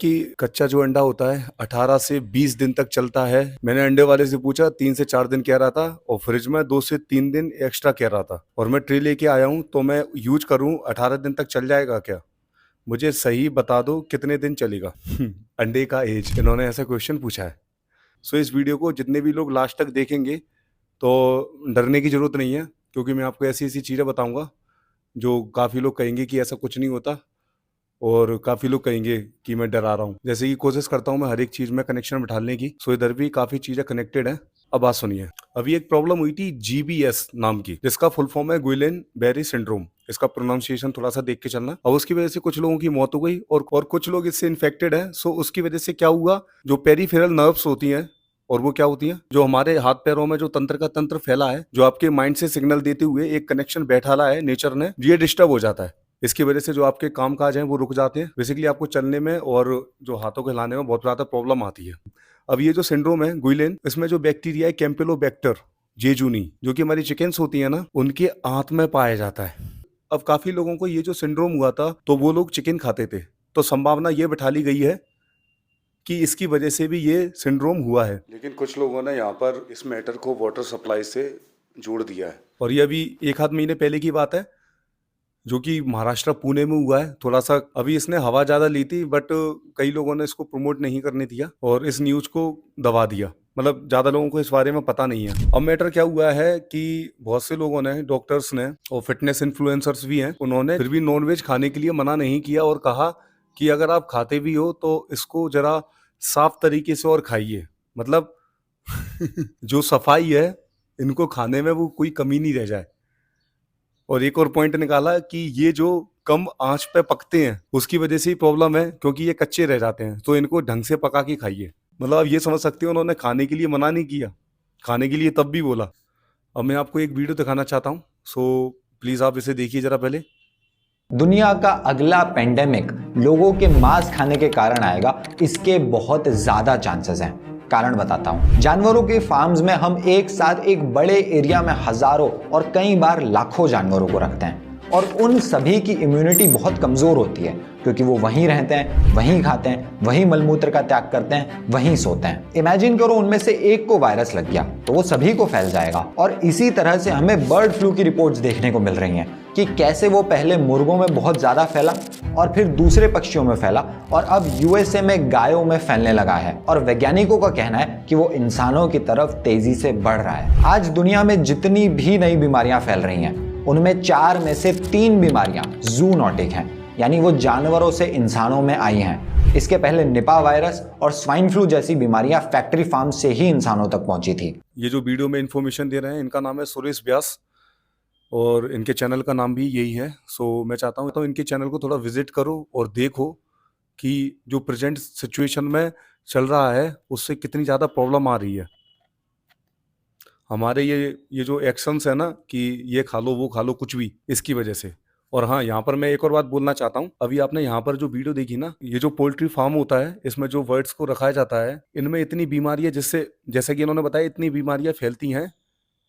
कि कच्चा जो अंडा होता है 18 से 20 दिन तक चलता है। मैंने अंडे वाले से पूछा 3 से 4 दिन कह रहा था और फ्रिज में 2 से 3 दिन एक्स्ट्रा कह रहा था और मैं ट्रे लेके आया हूँ तो मैं यूज करूँ 18 दिन तक चल जाएगा क्या? मुझे सही बता दो कितने दिन चलेगा? अंडे का एज इन्होंने ऐसा क्वेश्चन पूछा है। सो इस वीडियो को जितने भी लोग लास्ट तक देखेंगे तो डरने की ज़रूरत नहीं है, क्योंकि मैं आपको ऐसी-ऐसी चीज़ें बताऊँगा जो काफ़ी लोग कहेंगे कि ऐसा कुछ नहीं होता और काफ़ी लोग कहेंगे कि मैं डरा रहा हूँ। जैसे कि कोशिश करता हूँ मैं हर एक चीज़ में कनेक्शन बिठाने की, सो इधर भी काफ़ी चीज़ें कनेक्टेड हैं। अब बात सुनिए, अभी एक प्रॉब्लम हुई थी जीबीएस नाम की, जिसका फुल फॉर्म है गुइलेन बेरी सिंड्रोम। इसका प्रोनाउंसिएशन थोड़ा-सा देख के चलना। और उसकी वजह से कुछ लोगों की मौत हो गई और कुछ लोग इससे इन्फेक्टेड हैं। सो उसकी वजह से क्या हुआ, जो पेरिफेरल नर्व्स होती हैं और वो क्या होती हैं, जो हमारे हाथ पैरों में जो तंत्र का तंत्र फैला है, जो आपके माइंड से सिग्नल देते हुए एक कनेक्शन बैठाला है नेचर ने, ये डिस्टर्ब हो जाता है। इसकी वजह से जो आपके काम-काज हैं वो रुक जाते हैं। बेसिकली आपको चलने में और जो हाथों को हिलाने में बहुत ज़्यादा प्रॉब्लम आती है। अब ये जो सिंड्रोम है गुइलेन, इसमें जो बैक्टीरिया है कैम्पेलोबैक्टर जेजुनी, जो कि हमारी चिकन्स होती है ना, उनके आंत में पाया जाता है। अब काफ़ी लोगों को ये जो सिंड्रोम हुआ था तो वो लोग चिकन खाते थे। तो संभावना ये बिठा ली गई है कि इसकी वजह से भी ये सिंड्रोम हुआ है। लेकिन कुछ लोगों ने यहाँ पर इस मैटर को वाटर सप्लाई से जोड़ दिया है और ये अभी 1 आध महीने पहले की बात है, जो कि महाराष्ट्र पुणे में हुआ है। थोड़ा-सा अभी इसने हवा ज़्यादा ली थी, बट कई लोगों ने इसको प्रमोट नहीं करने दिया और इस न्यूज़ को दबा दिया। मतलब ज़्यादा लोगों को इस बारे में पता नहीं है। अब मैटर क्या हुआ है कि बहुत से लोगों ने, डॉक्टर्स ने और फिटनेस इन्फ्लुएंसर्स भी हैं, उन्होंने फिर भी नॉन-वेज खाने के लिए मना नहीं किया और कहा कि अगर आप खाते भी हो तो इसको ज़रा साफ तरीके से और खाइए। मतलब जो सफाई है, इनको खाने में वो कोई कमी नहीं रह जाए। और एक और पॉइंट निकाला कि ये जो कम आँच पे पकते हैं, उसकी वजह से ही प्रॉब्लम है, क्योंकि ये कच्चे रह जाते हैं, तो इनको ढंग से पका के खाइए। मतलब आप ये समझ सकते हो उन्होंने खाने के लिए मना नहीं किया, खाने के लिए तब भी बोला। अब मैं आपको एक वीडियो दिखाना चाहता हूँ, सो प्लीज़ आप इसे देखिए ज़रा पहले। दुनिया का अगला पेंडेमिक लोगों के मांस खाने के कारण आएगा, इसके बहुत ज्यादा चांसेस हैं। कारण बताता हूं। जानवरों के फार्म्स में हम एक साथ एक बड़े एरिया में हजारों और कई बार लाखों जानवरों को रखते हैं और उन सभी की इम्यूनिटी बहुत कमजोर होती है, क्योंकि वो वहीं रहते हैं, वहीं खाते हैं, वहीं मलमूत्र का त्याग करते हैं, वहीं सोते हैं। इमेजिन करो उनमें से एक को वायरस लग गया तो वो सभी को फैल जाएगा। और इसी तरह से हमें बर्ड फ्लू की रिपोर्ट्स देखने को मिल रही हैं कि कैसे वो पहले मुर्गों में बहुत ज्यादा फैला और फिर दूसरे पक्षियों में फैला और अब यूएसए में गायों में फैलने लगा है। और वैज्ञानिकों का कहना है कि वो इंसानों की तरफ तेजी से बढ़ रहा है। आज दुनिया में जितनी भी नई बीमारियां फैल रही हैं, उनमें 4 में से 3 बीमारियां जूनोटिक हैं, यानी वो जानवरों से इंसानों में आई हैं। इसके पहले निपा वायरस और स्वाइन फ्लू जैसी बीमारियां फैक्ट्री फार्म से ही इंसानों तक पहुंची थी। ये जो वीडियो में इन्फॉर्मेशन दे रहे हैं, इनका नाम है सुरेश व्यास और इनके चैनल का नाम भी यही है। सो मैं चाहता हूँ तो इनके चैनल को थोड़ा विजिट करो और देखो कि जो प्रेजेंट सिचुएशन में चल रहा है उससे कितनी ज़्यादा प्रॉब्लम आ रही है। हमारे ये जो एक्शंस है ना कि ये खा लो वो खा लो कुछ भी, इसकी वजह से। और हाँ, यहाँ पर मैं एक और बात बोलना चाहता हूँ। अभी आपने यहाँ पर जो वीडियो देखी ना, ये जो पोल्ट्री फार्म होता है, इसमें जो बर्ड्स को रखा जाता है, इनमें इतनी बीमारी है जिससे, जैसा कि इन्होंने बताया, इतनी बीमारियां फैलती हैं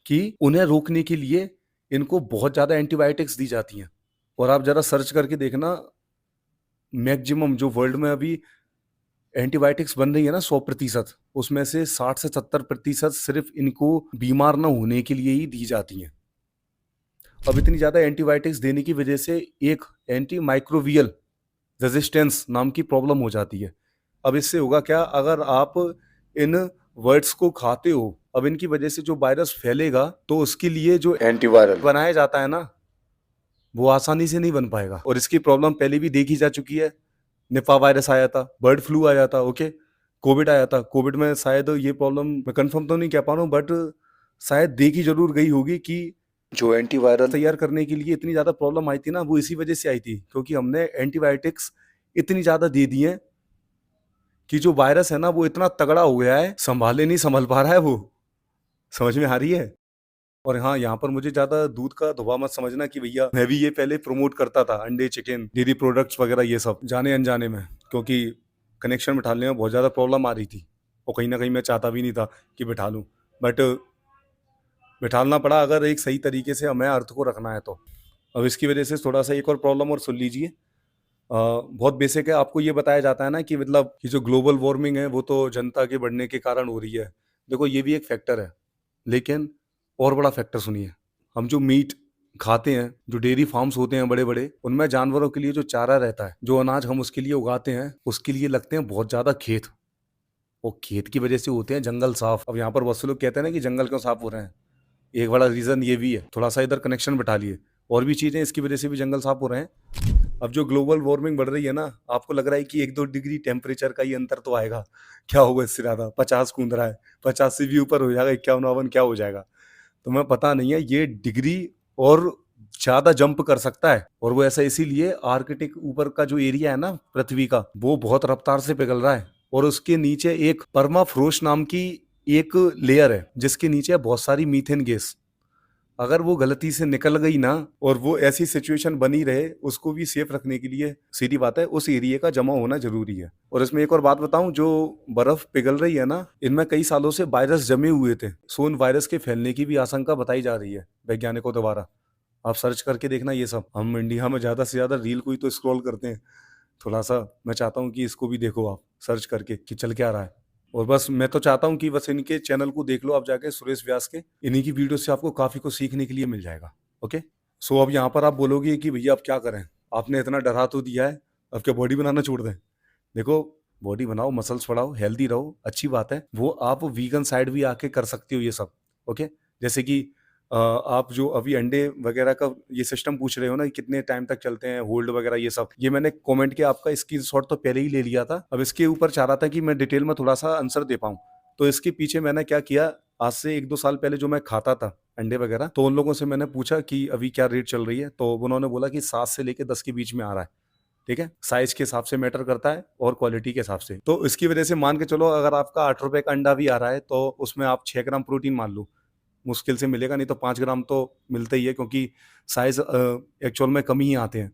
कि उन्हें रोकने के लिए इनको बहुत ज़्यादा एंटीबायोटिक्स दी जाती हैं। और आप ज़रा सर्च करके देखना, मैक्सिमम जो वर्ल्ड में अभी एंटीबायोटिक्स बन रही है ना 100%, उसमें से 60 से 70% सिर्फ इनको बीमार ना होने के लिए ही दी जाती हैं। अब इतनी ज़्यादा एंटीबायोटिक्स देने की वजह से एक एंटी माइक्रोबियल रेजिस्टेंस नाम की प्रॉब्लम हो जाती है। अब इससे होगा क्या, अगर आप इन वर्ड्स को खाते हो, अब इनकी वजह से जो वायरस फैलेगा तो उसके लिए जो एंटीवायरल बनाया जाता है ना, वो आसानी से नहीं बन पाएगा। और इसकी प्रॉब्लम पहले भी देखी जा चुकी है। निपा वायरस आया था, बर्ड फ्लू आया था, ओके, कोविड आया था। कोविड में शायद ये प्रॉब्लम, मैं कंफर्म तो नहीं कह पा रहा हूँ, बट शायद देखी जरूर गई होगी कि जो एंटीवायरल तैयार करने के लिए इतनी ज़्यादा प्रॉब्लम आई थी ना, वो इसी वजह से आई थी, क्योंकि हमने एंटीबायोटिक्स इतनी ज़्यादा दे दी हैं कि जो वायरस है ना वो इतना तगड़ा हो गया है, संभाले नहीं संभल पा रहा है वो। समझ में आ रही है? और हाँ, यहाँ पर मुझे ज़्यादा दूध का धोबा मत समझना कि भैया मैं भी ये पहले प्रमोट करता था, अंडे, चिकन, डेयरी प्रोडक्ट्स वगैरह ये सब, जाने अनजाने में, क्योंकि कनेक्शन बिठाने में बहुत ज़्यादा प्रॉब्लम आ रही थी और कहीं ना कहीं मैं चाहता भी नहीं था कि बिठा लूँ, बट बिठालना पड़ा अगर एक सही तरीके से हमें अर्थ को रखना है तो। अब इसकी वजह से थोड़ा सा एक और प्रॉब्लम और सुन लीजिए बहुत बेसिक है। आपको ये बताया जाता है ना कि मतलब कि जो ग्लोबल वार्मिंग है वो तो जनता के बढ़ने के कारण हो रही है। देखो ये भी एक फैक्टर है, लेकिन और बड़ा फैक्टर सुनिए। हम जो मीट खाते हैं, जो डेयरी फार्म्स होते हैं बड़े बड़े, उनमें जानवरों के लिए जो चारा रहता है, जो अनाज हम उसके लिए उगाते हैं, उसके लिए लगते हैं बहुत ज्यादा खेत। वो खेत की वजह से होते हैं जंगल साफ। अब यहाँ पर बहुत से लोग कहते हैं ना कि जंगल क्यों साफ हो रहे हैं, एक बड़ा रीजन ये भी है। थोड़ा सा इधर कनेक्शन बैठा लिए, और भी चीजें इसकी वजह से भी जंगल साफ हो रहे हैं। अब जो ग्लोबल वार्मिंग बढ़ रही है ना, आपको लग रहा है कि 1-2 डिग्री टेम्परेचर का ही अंतर तो आएगा, क्या होगा इससे ज्यादा? 50 कूद रहा है, 50 से भी ऊपर हो जाएगा, 51-52 क्या हो जाएगा? तुम्हें पता नहीं है ये डिग्री और ज्यादा जंप कर सकता है। और वो ऐसा इसीलिए, आर्कटिक ऊपर का जो एरिया है ना पृथ्वी का, वो बहुत रफ्तार से पिघल रहा है, और उसके नीचे एक परमाफ्रोस्ट नाम की एक लेयर है जिसके नीचे बहुत सारी मीथेन गैस। अगर वो गलती से निकल गई ना, और वो ऐसी सिचुएशन बनी रहे, उसको भी सेफ रखने के लिए सीधी बात है उस एरिया का जमा होना जरूरी है। और इसमें एक और बात बताऊं, जो बर्फ पिघल रही है ना, इनमें कई सालों से वायरस जमे हुए थे। सो उन वायरस के फैलने की भी आशंका बताई जा रही है वैज्ञानिकों द्वारा। आप सर्च करके देखना ये सब। हम इंडिया में ज्यादा से ज्यादा रील को ही तो स्क्रॉल करते हैं। थोड़ा सा मैं चाहता हूँ कि इसको भी देखो आप सर्च करके कि चल क्या रहा है। और बस मैं तो चाहता हूँ कि बस इनके चैनल को देख लो आप जाके, सुरेश व्यास के। इन्हीं की वीडियो से आपको काफी कुछ सीखने के लिए मिल जाएगा। ओके, सो अब यहाँ पर आप बोलोगे कि भैया अब क्या करें, आपने इतना डरा तो दिया है, अब क्या बॉडी बनाना छोड़ दें? देखो, बॉडी बनाओ, मसल्स बढ़ाओ, हेल्दी रहो, अच्छी बात है। वो आप वीगन साइड भी आके कर सकते हो ये सब। ओके, जैसे कि आप जो अभी अंडे वगैरह का ये सिस्टम पूछ रहे हो ना कि कितने टाइम तक चलते हैं, होल्ड वगैरह ये सब, ये मैंने कमेंट के आपका स्क्रीनशॉट तो पहले ही ले लिया था। अब इसके ऊपर चाह रहा था कि मैं डिटेल में थोड़ा सा आंसर दे पाऊँ। तो इसके पीछे मैंने क्या किया, आज से 1-2 साल पहले जो मैं खाता था अंडे वगैरह, तो उन लोगों से मैंने पूछा कि अभी क्या रेट चल रही है, तो उन्होंने बोला कि 7 से लेके 10 के बीच में आ रहा है। ठीक है, साइज के हिसाब से मैटर करता है और क्वालिटी के हिसाब से। तो इसकी वजह से मान के चलो, अगर आपका 8 रुपए का अंडा भी आ रहा है तो उसमें आप 6 ग्राम प्रोटीन मान लो, मुश्किल से मिलेगा, नहीं तो 5 ग्राम तो मिलता ही है, क्योंकि साइज एक्चुअल में कम ही आते हैं।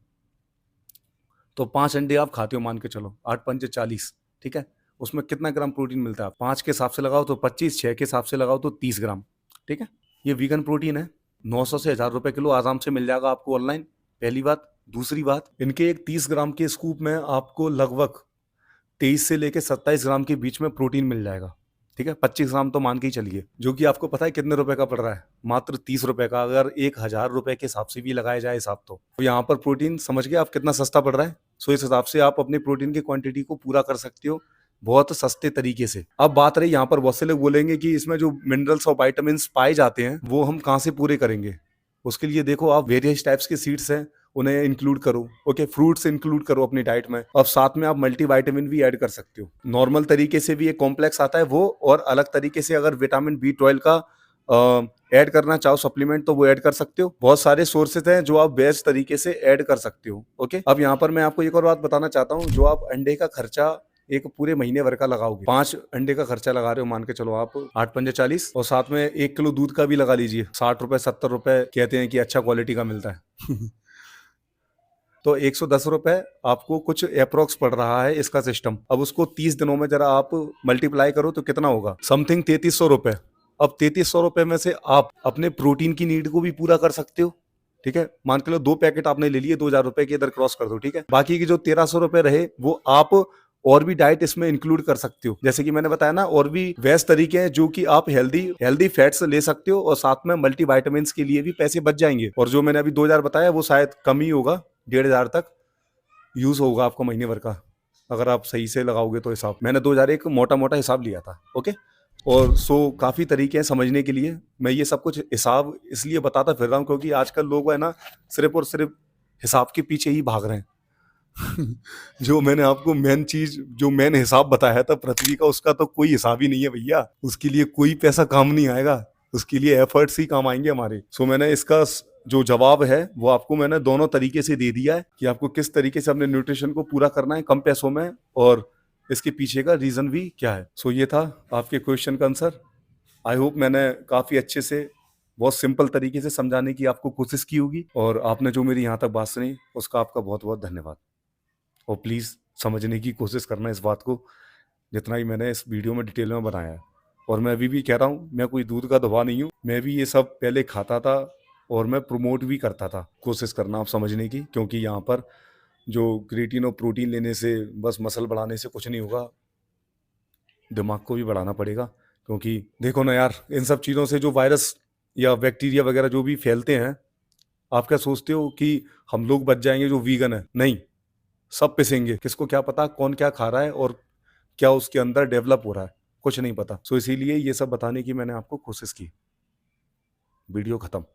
तो 5 अंडे आप खाते हो मान के चलो, 8 पंजे 40, ठीक है, उसमें कितना ग्राम प्रोटीन मिलता है? 5 के हिसाब से लगाओ तो 25, 6 के हिसाब से लगाओ तो 30 ग्राम। ठीक है, ये वीगन प्रोटीन है। 900 से 1000 रुपए किलो आराम से मिल जाएगा आपको ऑनलाइन, पहली बात। दूसरी बात, इनके एक 30 ग्राम के स्कूप में आपको लगभग 23 से लेके 27 ग्राम के बीच में प्रोटीन मिल जाएगा। ठीक है, 25 ग्राम तो मान के ही चलिए, जो कि आपको पता है कितने रुपए का पड़ रहा है? मात्र 30 रुपए का। अगर 1000 रुपए के हिसाब से भी लगाया जाए हिसाब, तो यहाँ पर प्रोटीन समझ गए आप कितना सस्ता पड़ रहा है। सो इस हिसाब से आप अपने प्रोटीन की क्वांटिटी को पूरा कर सकते हो बहुत सस्ते तरीके से। अब बात रही, यहाँ पर बहुत से लोग बोलेंगे कि इसमें जो मिनरल्स और वाइटामिन पाए जाते हैं वो हम कहाँ से पूरे करेंगे? उसके लिए देखो, आप वेरियस टाइप्स के सीड्स हैं, उन्हें इंक्लूड करो। ओके, फ्रूट्स इंक्लूड करो अपनी डाइट में। अब साथ में आप मल्टीविटामिन भी ऐड कर सकते हो। नॉर्मल तरीके से भी एक कॉम्प्लेक्स आता है वो, और अलग तरीके से अगर विटामिन B12 का ऐड करना चाहो सप्लीमेंट, तो वो ऐड कर सकते हो। बहुत सारे सोर्सेज हैं जो आप बेस्ट तरीके से ऐड कर सकते हो। ओके, अब यहाँ पर मैं आपको एक और बात बताना चाहता हूँ। जो आप अंडे का खर्चा एक पूरे महीने भर का लगाओगे, 5 अंडे का खर्चा लगा रहे हो मान के चलो आप, 8 पंजे 40, और साथ में 1 किलो दूध का भी लगा लीजिए, 60 रुपए 70 रुपए कहते हैं कि अच्छा क्वालिटी का मिलता है। तो 110 रुपए आपको कुछ अप्रोक्स पड़ रहा है इसका सिस्टम। अब उसको 30 दिनों में जरा आप मल्टीप्लाई करो तो कितना होगा? समथिंग 3300 रुपए। अब 3300 रुपए में से आप अपने प्रोटीन की नीड को भी पूरा कर सकते हो। ठीक है, मान के लो 2 पैकेट आपने ले लिए, 2000 रुपए के इधर क्रॉस कर दो। ठीक है, बाकी की जो 1300 रुपए रहे वो आप और भी डाइट इसमें इंक्लूड कर सकते हो। जैसे कि मैंने बताया ना, और भी बेस्ट तरीके हैं जो कि आप हेल्दी फैट्स ले सकते हो, और साथ में मल्टीविटामिन्स के लिए भी पैसे बच जाएंगे। और जो मैंने अभी 2000 बताया वो शायद कम ही होगा, 1500 तक यूज होगा आपको महीने भर का, अगर आप सही से लगाओगे तो हिसाब। मैंने 2000 एक मोटा मोटा हिसाब लिया था। ओके, और सो काफी तरीके हैं समझने के लिए। मैं ये सब कुछ हिसाब इसलिए बताता फिर रहा हूँ क्योंकि आजकल लोग है ना, सिर्फ और सिर्फ हिसाब के पीछे ही भाग रहे हैं। जो मैंने आपको मेन चीज, जो मैंने हिसाब बताया था पृथ्वी का, उसका तो कोई हिसाब ही नहीं है भैया। उसके लिए कोई पैसा काम नहीं आएगा, उसके लिए एफर्ट्स ही काम आएंगे हमारे। सो मैंने इसका जो जवाब है वो आपको मैंने दोनों तरीके से दे दिया है कि आपको किस तरीके से अपने न्यूट्रिशन को पूरा करना है कम पैसों में, और इसके पीछे का रीजन भी क्या है। सो ये था आपके क्वेश्चन का आंसर। आई होप मैंने काफी अच्छे से, बहुत सिंपल तरीके से समझाने की आपको कोशिश की होगी, और आपने जो मेरी यहाँ तक बात सुनी उसका आपका बहुत बहुत धन्यवाद। और प्लीज़ समझने की कोशिश करना इस बात को, जितना ही मैंने इस वीडियो में डिटेल में बनाया है। और मैं अभी भी कह रहा हूँ, मैं कोई दूध का धब्बा नहीं हूँ, मैं भी ये सब पहले खाता था और मैं प्रमोट भी करता था। कोशिश करना आप समझने की, क्योंकि यहाँ पर जो क्रिएटिन और प्रोटीन लेने से बस मसल बढ़ाने से कुछ नहीं होगा, दिमाग को भी बढ़ाना पड़ेगा। क्योंकि देखो ना यार, इन सब चीज़ों से जो वायरस या बैक्टीरिया वगैरह जो भी फैलते हैं, आप क्या सोचते हो कि हम लोग बच जाएंगे जो वीगन है? नहीं, सब पिसेंगे। किसको क्या पता कौन क्या खा रहा है और क्या उसके अंदर डेवलप हो रहा है, कुछ नहीं पता। सो इसीलिए ये सब बताने की मैंने आपको कोशिश की। वीडियो खत्म।